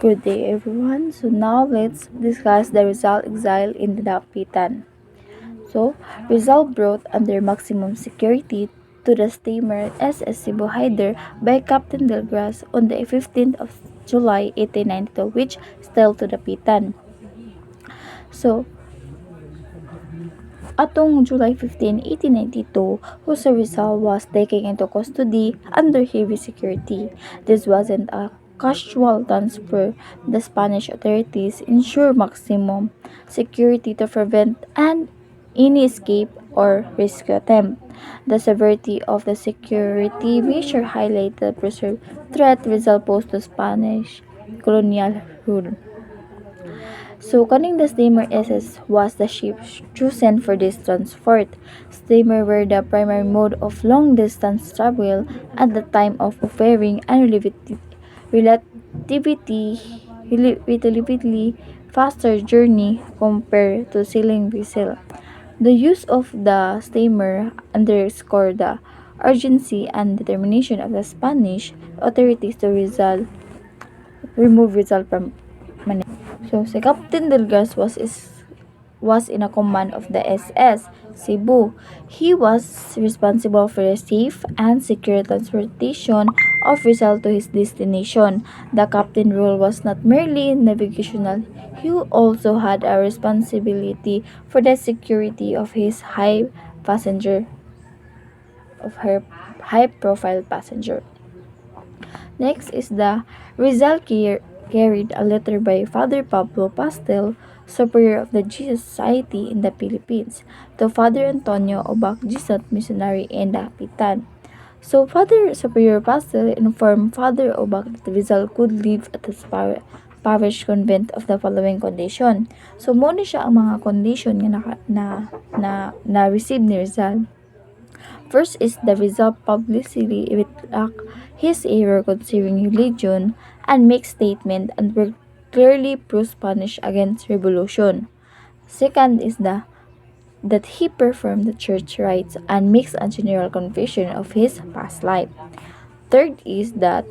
Good day everyone. So now let's discuss the Rizal exile in the Dapitan. So Rizal brought under maximum security to the steamer SS Cebu Haider by Captain Delgras on the 15th of July 1892 which sailed to the Dapitan. So atong July 15, 1892, Jose Rizal was taken into custody under heavy security. This wasn't a casual transfer. The Spanish authorities ensured maximum security to prevent any escape or rescue attempt. The severity of the security measure highlighted the preserved threat Rizal posed to Spanish colonial rule. So, kaning the steamer SS was the ship chosen for this transport. Steamer were the primary mode of long-distance travel at the time of offering and relativity, relatively faster journey compared to sailing vessel. The use of the steamer underscored the urgency and determination of the Spanish authorities to remove Rizal from Manila. So, si Captain Delgas was in a command of the SS Cebu. He was responsible for the safe and secure transportation of Rizal to his destination. The captain role was not merely navigational, he also had a responsibility for the security of his her high profile passenger. Next is the Rizal carried a letter by Father Pablo Pastel, superior of the Jesus Society in the Philippines, to Father Antonio Obac Gisot, missionary in Dapitan. So Father Superior Pastel informed Father Obac that Rizal could live at his parish convent of the following condition. So muna siya ang mga condition nga na receive ni Rizal. First is the result publicly reflect his error concerning religion and make statement and were clearly pro-Spanish against revolution. Second is that he performed the church rites and makes a general confession of his past life. Third is that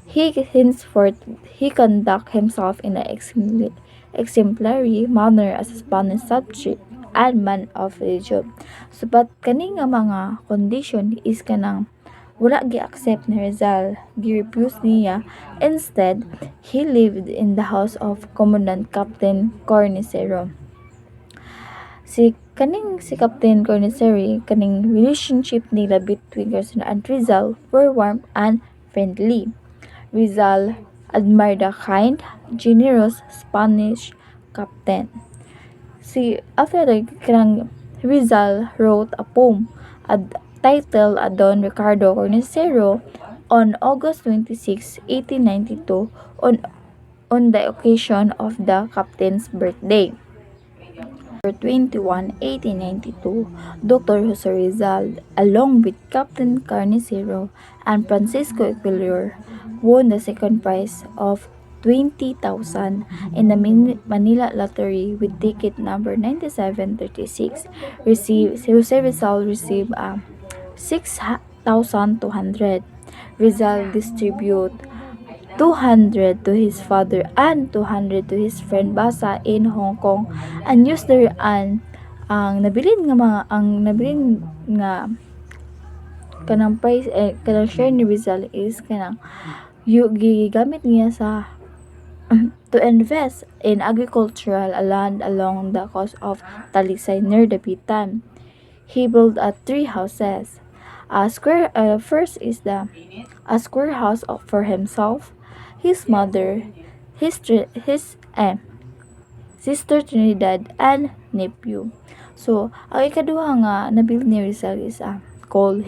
he conduct himself in an exemplary manner as a Spanish subject and man of religion. So, but kani nga mga condition is kanang wala gi-accept ni Rizal, gi-refuse niya. Instead, he lived in the house of Commandant Captain Cornicero. Si Captain Cornicero, kaning relationship nila between Garcia and Rizal were warm and friendly. Rizal admired the kind, generous Spanish captain. After the kanang Rizal wrote a poem titled Don Ricardo Cornicero on August 26, 1892 on the occasion of the captain's birthday. 21, 1892, Dr. Jose Rizal, along with Captain Carnicero and Francisco Equilor, won the second prize of 20,000 in the Manila Lottery with ticket number 9736. Jose Rizal received 6,200. Rizal distribute 200 to his father and 200 to his friend Basa in Hong Kong and used their ang nabilin nga kanang price kanang share ni Rizal is kanang gigamit niya sa to invest in agricultural land along the coast of Talisay near Dapitan. He built three houses. First is a square house for himself, his mother, his sister Trinidad, and nephew. So, ang ikaduha nga nabuild ni Rizal is called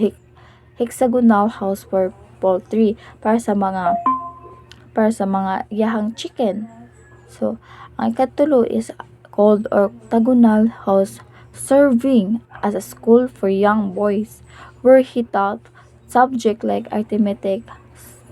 hexagonal house for poultry para sa mga yahang chicken. So, ang ikatulo is called octagonal house serving as a school for young boys where he taught subjects like arithmetic,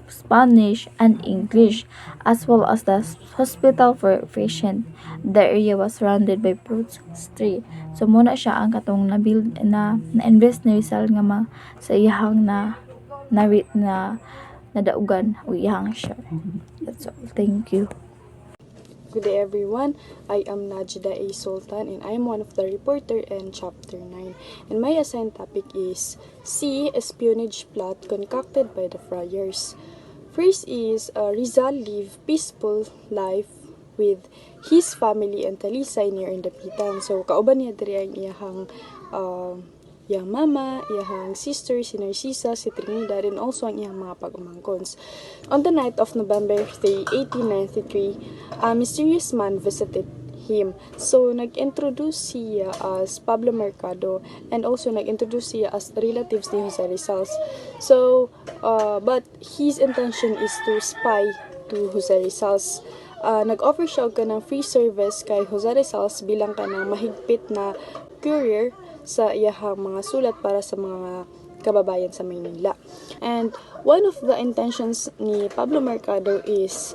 Spanish, and English, as well as the hospital for patient. The area was surrounded by fruit tree. So muna siya ang katong na-build na-invest ni Rizal nga sa iyahang na nadaugan o iyahang share. That's all. Thank you. Good day everyone, I am Najida A. Sultan and I am one of the reporter in Chapter 9. And my assigned topic is C. Espionage plot concocted by the friars. First is Rizal live peaceful life with his family and Talisay near Indapitan. So kauban niya diri ang iyang mama, iyang sister, si Narcisa, si Trinidad, and also ang iyang mga pag-umangkons. On the night of November 3, 1893, a mysterious man visited him. So, nag-introduce siya as Pablo Mercado and also nag-introduce siya as relatives ni Jose Rizal. So, but his intention is to spy to Jose Rizal. Nag-offer siya og kanang free service kay Jose Rizal bilang kanang mahigpit na courier sa iyahang mga sulat para sa mga kababayan sa Maynila. And one of the intentions ni Pablo Mercado is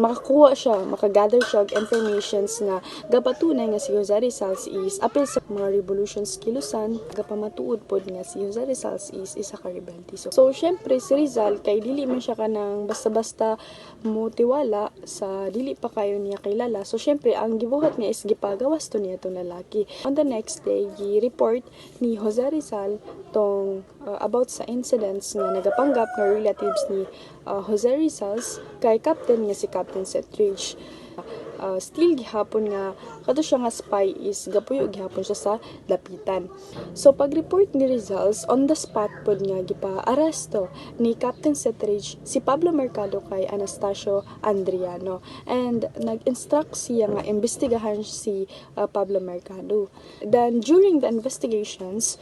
makagather siya og informations na gapatunay nga si Jose Rizal is apil sa mga revolutions kilusan, gapamatuod pod nga si Jose Rizal is isa ka rebelde. So syempre si Rizal kay dili man siya kanang basta-basta motiwala sa dili pa kayo niya kilala. So syempre ang gibuhat niya is gipagawas to niya tong lalaki. On the next day, gi-report ni Jose Rizal tong about sa incidents nga nagapanggap nga relatives ni Jose Rizal kay captain nga si Captain Setridge. Still gihapon nga kato siya nga spy is gapuyo gihapon siya sa lapitan. So pag-report ni Rizal on the spot pod nga gipa-aresto ni Captain Setridge si Pablo Mercado kay Anastasio Andriano and nag-instruct siya nga imbestigahan si Pablo Mercado. Then during the investigations,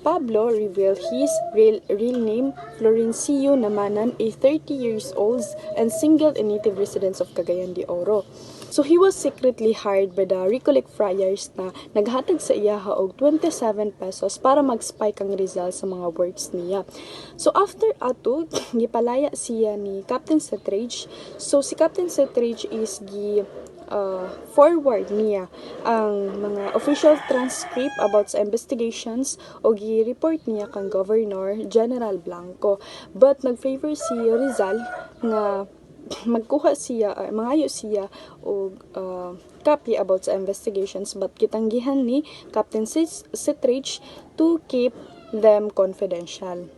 Pablo revealed his real name, Florencio Namanan, a 30 years old and single and native resident of Cagayan de Oro. So he was secretly hired by the Recollect Friars na naghatag sa iya og 27 pesos para mag-spy kang Rizal sa mga works niya. So after ato, gipalaya siya ni Captain Setridge. So si Captain Setridge is forward niya ang mga official transcript about sa investigations o gi-report niya kang Governor General Blanco. But nag-favor si Rizal nga magkuha siya, mangayo siya o copy about sa investigations but kitanggihan ni Captain Setridge to keep them confidential.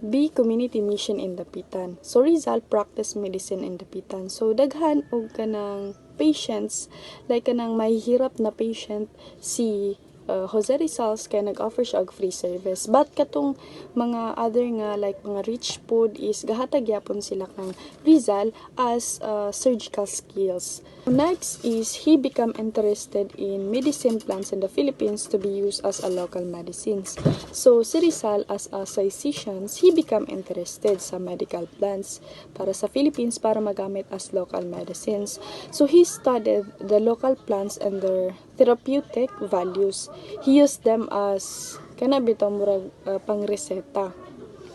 B. Community mission in Dapitan. So Rizal practice medicine in Dapitan. So daghan og kanang patients like kanang mahihirap na patient si Jose Rizal kay nag-offer siya og free service. But katong mga other nga like mga rich pod is gahatag yapon sila kang Rizal as surgical skills. Next is he become interested in medicine plants in the Philippines to be used as a local medicines. So si Rizal as a physician, he become interested sa medical plants para sa Philippines para magamit as local medicines. So he studied the local plants and their therapeutic values. He used them as kanabitong murag pang-reseta.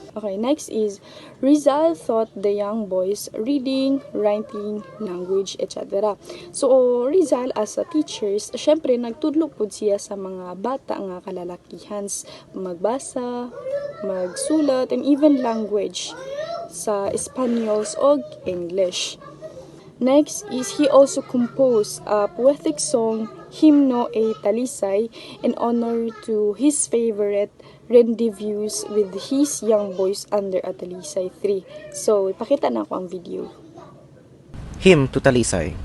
Okay, next is Rizal taught the young boys reading, writing, language, etc. So Rizal as a teacher, syempre nagtudlo pud siya sa mga bata nga kalalakihans magbasa, magsulat, and even language sa Espanyols o English. Next is he also composed a poetic song, Hymno a Talisay, in honor to his favorite rendezvous with his young boys under a Talisay 3. So, ipakita na ko ang video. Hymn to Talisay.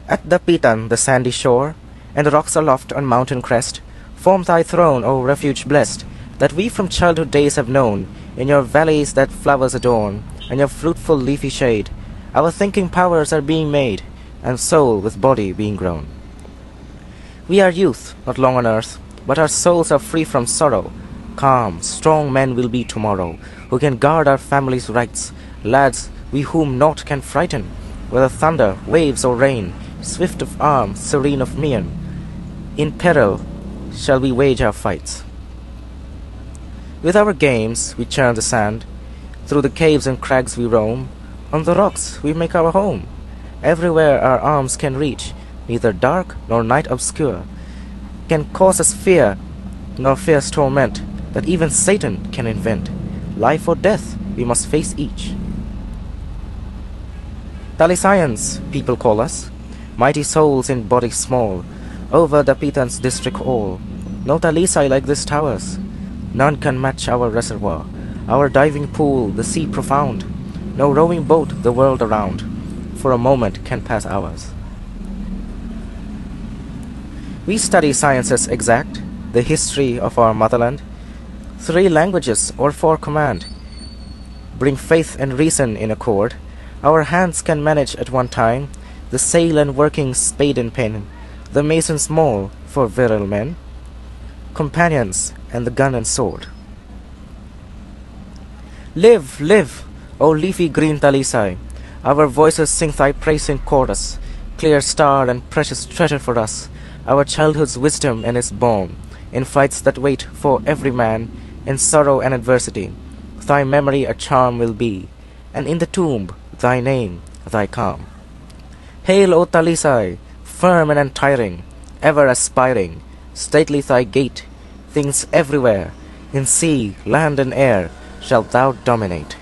At Dapitan, the sandy shore, and the rocks aloft on mountain crest, form thy throne, O refuge blessed, that we from childhood days have known, in your valleys that flowers adorn, and your fruitful leafy shade, our thinking powers are being made, and soul with body being grown. We are youth, not long on earth, but our souls are free from sorrow. Calm, strong men will be tomorrow, who can guard our family's rights, lads we whom naught can frighten, whether thunder, waves, or rain, swift of arm, serene of mien. In peril shall we wage our fights. With our games we churn the sand, through the caves and crags we roam, on the rocks we make our home. Everywhere our arms can reach, neither dark nor night obscure can cause us fear, nor fierce torment that even Satan can invent. Life or death we must face each. Talisayans, people call us, mighty souls in body small, over the Dapitan's district all. No Talisay like this towers, none can match our reservoir, our diving pool, the sea profound. No rowing boat the world around, for a moment can pass ours. We study sciences exact, the history of our motherland, 3 languages or 4 command. Bring faith and reason in accord, our hands can manage at one time the sail and working spade and pen, the mason's maul for virile men, companions and the gun and sword. Live, live, O leafy green Talisay, our voices sing thy praise in chorus, clear star and precious treasure for us, our childhood's wisdom and its balm, in fights that wait for every man, in sorrow and adversity, thy memory a charm will be, and in the tomb thy name, thy calm. Hail, O Talisay, firm and untiring, ever aspiring, stately thy gait, things everywhere, in sea, land and air, shalt thou dominate.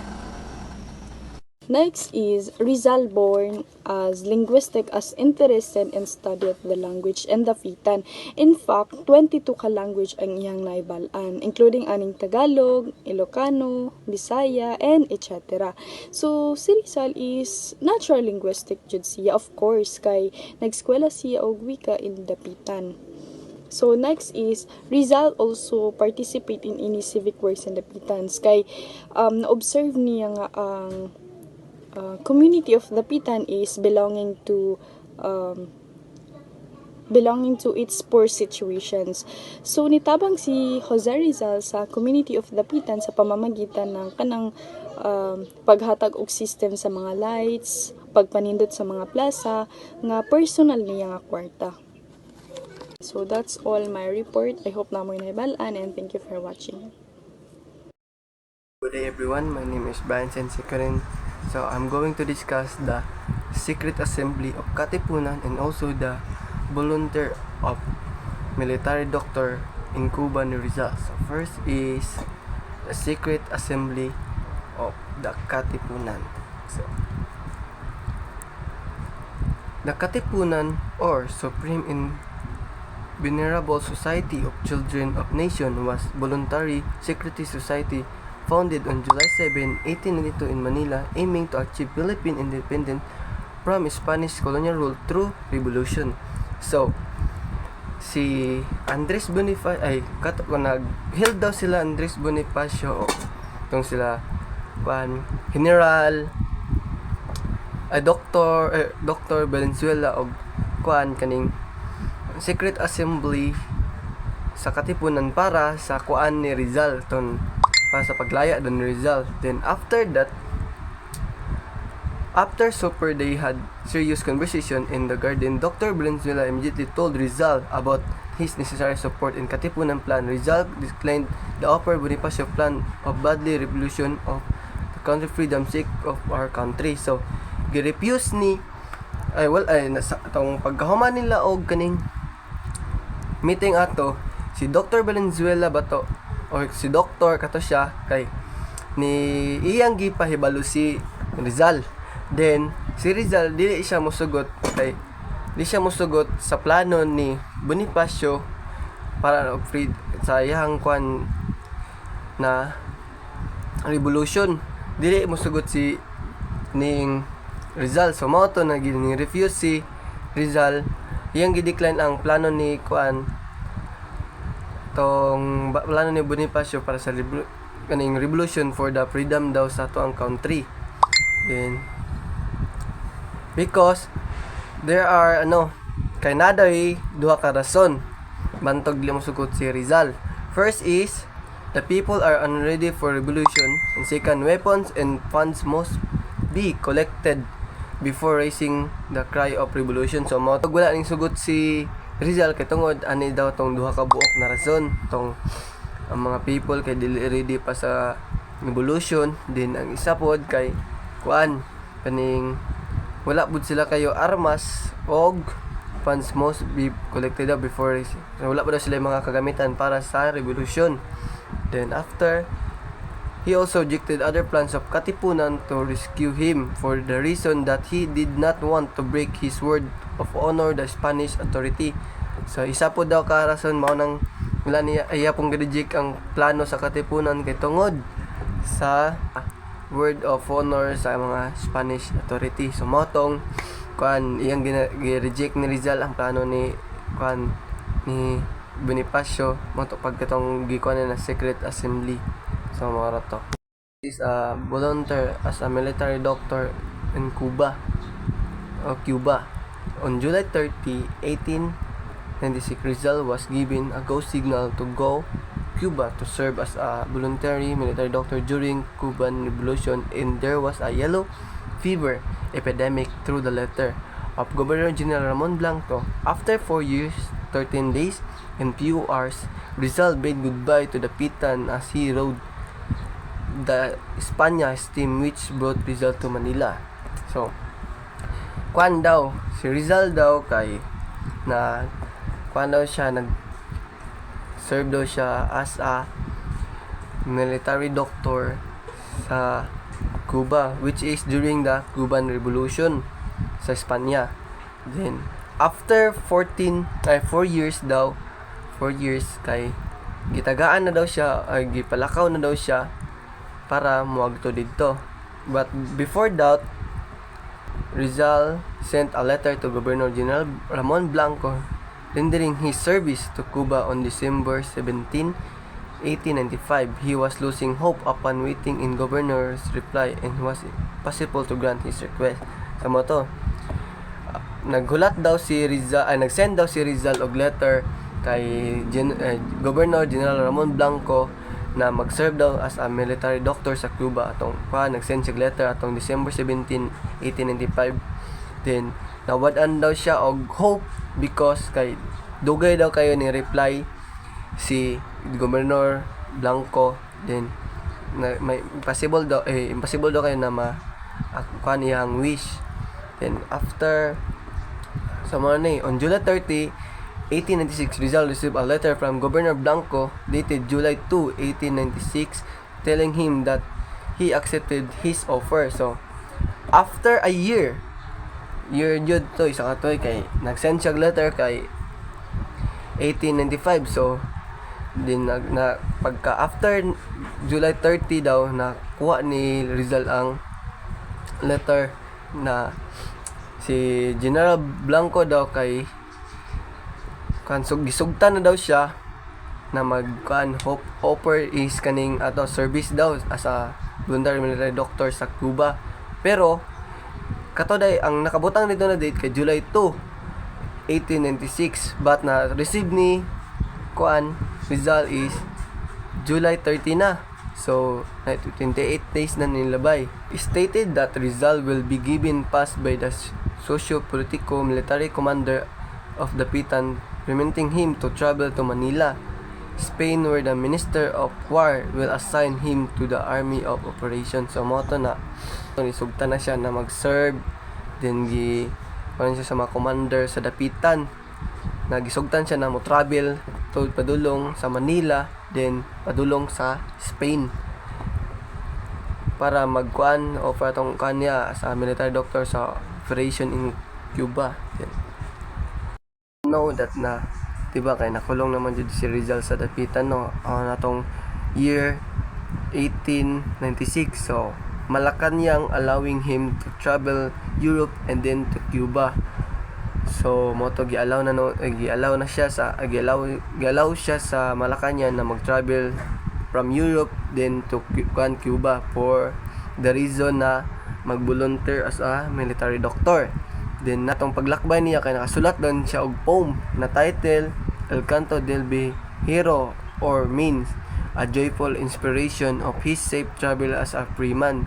Next is Rizal, born as linguistic, as interested and studied the language and the Dapitan. In fact, 22 ka language ang iyang naibalaan, including aning Tagalog, Ilocano, Bisaya, and etc. So, si Rizal is natural linguistic jud siya, of course, kay nagskwela siya og wika in the Dapitan. So next is Rizal also participate in any civic works in the Dapitans kay na-observe niya nga ang community of the Dapitan is belonging to its poor situations. So nitabang si Jose Rizal sa community of the Dapitan sa pamamagitan ng kanang paghatag og system sa mga lights, pagpanindot sa mga plaza nga personal niya nga kwarta. So that's all my report. I hope na mo nahibalaan and thank you for watching. Good day everyone, my name is Brian Sensikarin. So I'm going to discuss the secret assembly of Katipunan and also the volunteer of military doctor in Cuba ni Rizal. So first is the secret assembly of the Katipunan. So the Katipunan, or Supreme and Venerable Society of Children of Nation, was voluntary secret society founded on July 7, 1892 in Manila, aiming to achieve Philippine independence from Spanish colonial rule through revolution. So, si Andres Bonifacio, nag-held daw sila Andres Bonifacio, itong sila, General, Dr. Valenzuela, o kaning secret assembly sa Katipunan para sa ni Rizal, para sa paglaya doon ni Rizal. Then after that, after supper, they had serious conversation in the garden. Dr. Valenzuela immediately told Rizal about his necessary support in Katipunan plan. Rizal declined the offer Bonifacio plan of bloody revolution of the country freedom sake of our country. So gi-refuse ni itong pagkahuman nila og kaning meeting ato, si Dr. Valenzuela bato o si Doktor kato siya kay ni iyang gipahibalo si Rizal. Then si Rizal dili siya mosugot sa plano ni Bonifacio para free sa iyang na revolution. Dili mosugot si ning Rizal. So mao to na refuse si Rizal, iyang gidecline ang plano ni tong plano ni Bonifacio para sa kaning revolution for the freedom daw sa ato ang country. Then because there are kay naday duha ka rason bantog dili mosugot si Rizal. First is the people are unready for revolution, and second, weapons and funds must be collected before raising the cry of revolution. So mo wala ning sugot si Rizal kay tungod ani daw tong duha ka buok na rason, tong ang mga people kay dili ready pa sa revolution, din ang isa pod kay kaning wala pud sila kayo armas og funds must be collected before raising. So, wala pa daw sila mga kagamitan para sa revolution. Then after He also rejected other plans of Katipunan to rescue him for the reason that he did not want to break his word of honor the Spanish authority. So isa po daw ka rason mao nang wala niya iya pong reject ang plano sa Katipunan kay tungod sa word of honor sa mga Spanish authority. So mao tong kuan iyang gi-reject ni Rizal ang plano ni kuan ni Bonifacio mo to pagkatong gikuan na secret assembly. So mao to is a volunteer as a military doctor in Cuba Cuba. On July 30, 1896, Rizal was given a go signal to go Cuba to serve as a voluntary military doctor during Cuban Revolution, and there was a yellow fever epidemic through the letter of Governor General Ramon Blanco. After 4 years, 13 days, and few hours, Rizal bade goodbye to the Pitan as he rode the Espanya steam which brought Rizal to Manila. So, kuan daw, si Rizal daw kay na kuan daw siya serve daw siya as a military doctor sa Cuba, which is during the Cuban Revolution sa Espanya. Then after 4 years daw, 4 years kay gitagaan na daw siya ay gipalakaw na daw siya para muagto didto. But before that, Rizal sent a letter to Governor General Ramon Blanco rendering his service to Cuba on December 17, 1895. He was losing hope upon waiting in governor's reply and was possible to grant his request. Sa mo to, naghulat daw si Rizal, nagsend daw si Rizal og letter kay Governor General Ramon Blanco na mag-serve daw as a military doctor sa Cuba. Atong nagsend siya letter atong December 17, 1895. Then nawad-an daw siya og hope because kay dugay daw kayo ni reply si Governor Blanco. Then may impossible daw kayo na kuan iyang wish. Then after sa mga on July 30, 1896, Rizal received a letter from Governor Blanco dated July 2, 1896 telling him that he accepted his offer. So, after a year jud to, isa ka to kay nag-send siya letter kay 1895. So, din pagka after July 30 daw nakuha ni Rizal ang letter na si General Blanco daw kay gisugtan na daw siya na offer is kaning service daw as a voluntary military doctor sa Cuba. Pero kato day ang nakabutang dito na date kay July 2, 1896, but na receive ni Rizal is July 30 na. So 28 days na nilabay. Stated that Rizal will be given pass by the socio-politico military commander of the Pitan, permitting him to travel to Manila, Spain, where the Minister of War will assign him to the Army of Operations. So moto na nisugta na siya na mag-serve, then siya sa mga commander sa Dapitan, nagisugtan siya na mo travel to padulong sa Manila, then padulong sa Spain para magkuan o para tong kanya sa military doctor sa operation in Cuba. Then, know that na diba kay nakulong naman jud si Rizal sa Dapitan natong year 1896. So Malacanang allowing him to travel Europe and then to Cuba. So moto gialaw siya sa Malacanang na mag-travel from Europe then to Cuba for the reason na mag-volunteer as a military doctor. Then natong paglakbay niya kay nakasulat doon siya og poem na title El Canto del Viajero, or means a joyful inspiration of his safe travel as a freeman.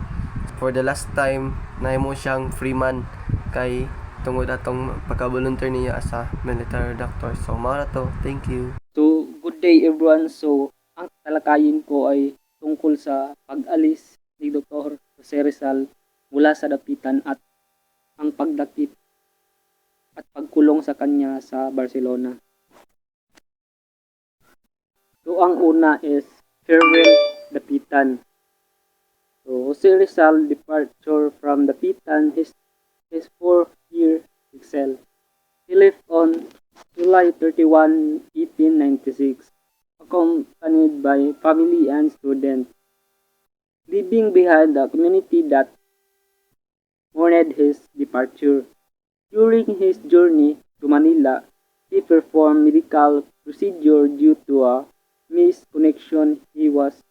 For the last time nahimo siyang freeman kay tungod atong pagka-volunteer niya as a military doctor. So mao to. Thank you. So, good day everyone. So, ang talakayin ko ay tungkol sa pag-alis ni Dr. Jose Rizal mula sa Dapitan at ang pagdakip at pagkulong sa kanya sa Barcelona. So, ang una is Farewell Dapitan. So Jose Rizal departure from the Pitan, his 4-year exile. He left on July 31, 1896, accompanied by family and students, leaving behind a community that mourned his departure. During his journey to Manila, he performed medical procedure due to a misconnection. He was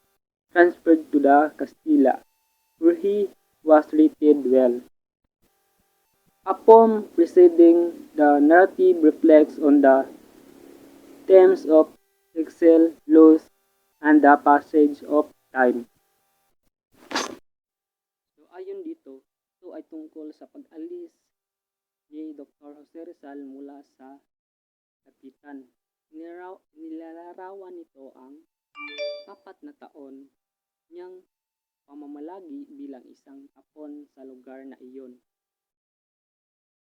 transferred to the Castilla, where he was treated well. Upon preceding, the narrative reflects on the themes of exile, loss, and the passage of time. So ayon dito, ito ay tungkol sa pag-alis ni Dr. Jose Rizal mula sa Dapitan. Nilalarawan nito ang 4 na taon niyang pamamalagi bilang isang Hapon sa lugar na iyon.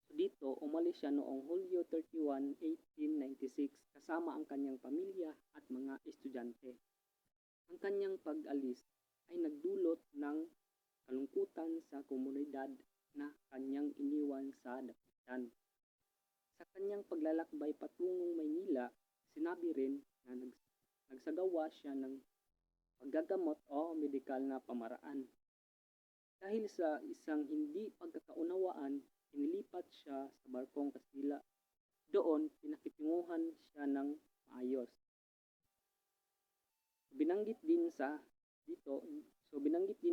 So dito, umalis siya noong Hulyo 31, 1896 kasama ang kanyang pamilya at mga estudyante. Ang kanyang pag-alis ay nagdulot ng kalungkutan sa komunidad na kanyang iniwan sa Dapitan. Sa kanyang paglalakbay patungong Maynila, sinabi rin na nagsagawa siya ng paggagamot o medikal na pamaraan. Dahil sa isang hindi pagkakaunawaan, inilipat siya sa barkong Kastila. Doon, pinakitunguhan siya ng maayos. Binanggit din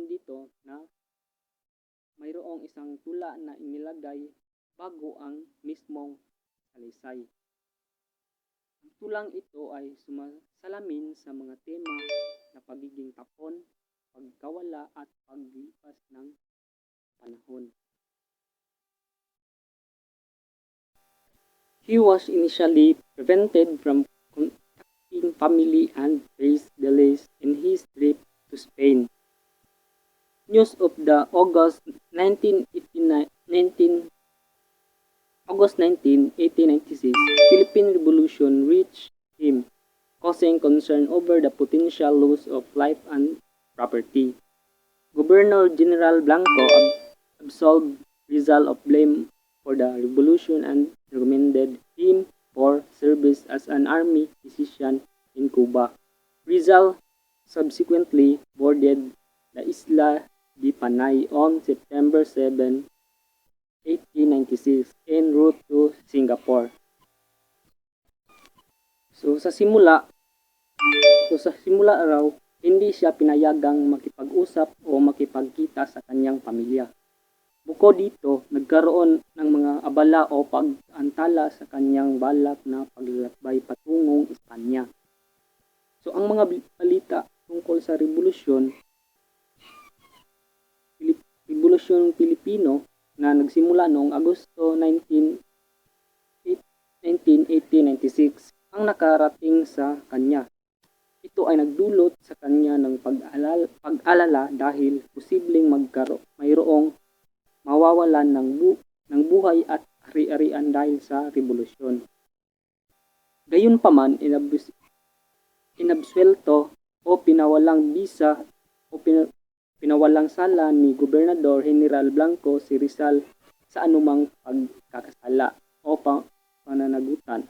dito na mayroong isang tula na inilagay bago ang mismong salaysay. Ang tulang ito ay sumasalamin sa mga tema na pagiging tapon, pagkawala at paglipas ng panahon. He was initially prevented from contacting family and faced delays in his trip to Spain. News of the August 19, 1896 Philippine Revolution reached him, causing concern over the potential loss of life and property. Governor General Blanco absolved Rizal of blame for the revolution and recommended him for service as an army physician in Cuba. Rizal subsequently boarded the Isla de Panay on September 7, 1896 en route to Singapore. So sa simula raw, hindi siya pinayagang makipag-usap o makipagkita sa kanyang pamilya. Bukod dito, nagkaroon ng mga abala o pag-antala sa kanyang balak na paglalakbay patungong Espanya. So ang mga balita tungkol sa revolusyon Pilipino na nagsimula noong Agosto 1896 ang nakarating sa kanya. Ito ay nagdulot sa kanya ng pag-alala dahil posibleng mayroong mawawalan ng buhay at ari-arian dahil sa revolusyon. Gayunpaman, inabsuelto o pinawalang bisa o pinawalang sala ni Gobernador General Blanco si Rizal sa anumang pagkakasala o pananagutan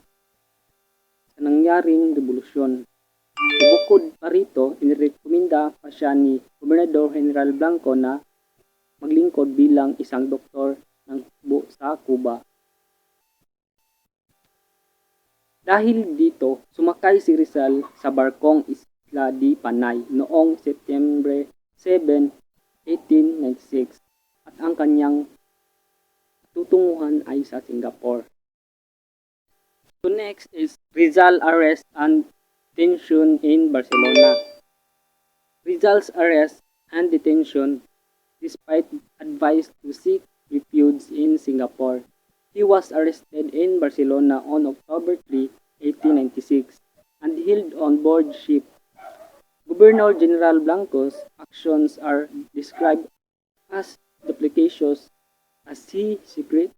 sa nangyaring revolusyon. Bukod pa rito, inirekomenda pa siya ni Gobernador General Blanco na maglingkod bilang isang doktor ng hukbo sa Cuba. Dahil dito, sumakay si Rizal sa barkong Isla de Panay noong September 7, 1896 at ang kanyang tutunguhan ay sa Singapore. So next is Rizal arrest and detention in Barcelona. Rizal's arrest and detention, despite advice to seek refuge in Singapore. He was arrested in Barcelona on October 3, 1896 and held on board ship. Governor General Blanco's actions are described as duplicitous as he secretly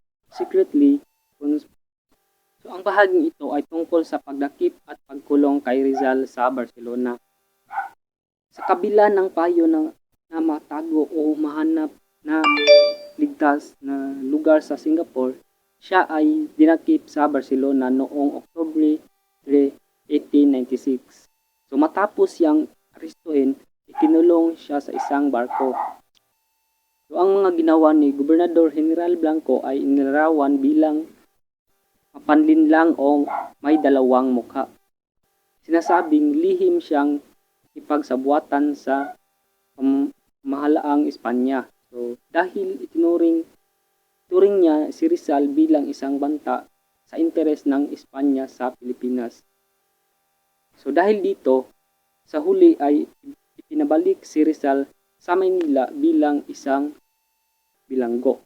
So ang bahaging ito ay tungkol sa pagdakip at pagkulong kay Rizal sa Barcelona. Sa kabila ng payo ng na matago o mahanap na ligtas na lugar sa Singapore, siya ay dinakip sa Barcelona noong Oktubre 3, 1896. So matapos siyang arestuhin, ikinulong siya sa isang barko. So ang mga ginawa ni Gobernador General Blanco ay inilarawan bilang mapanlinlang o may dalawang mukha. Sinasabing lihim siyang ipagsabuatan sa mahalaang Espanya. So dahil turing niya si Rizal bilang isang banta sa interes ng Espanya sa Pilipinas. So dahil dito, sa huli ay ipinabalik si Rizal sa Maynila bilang isang bilanggo.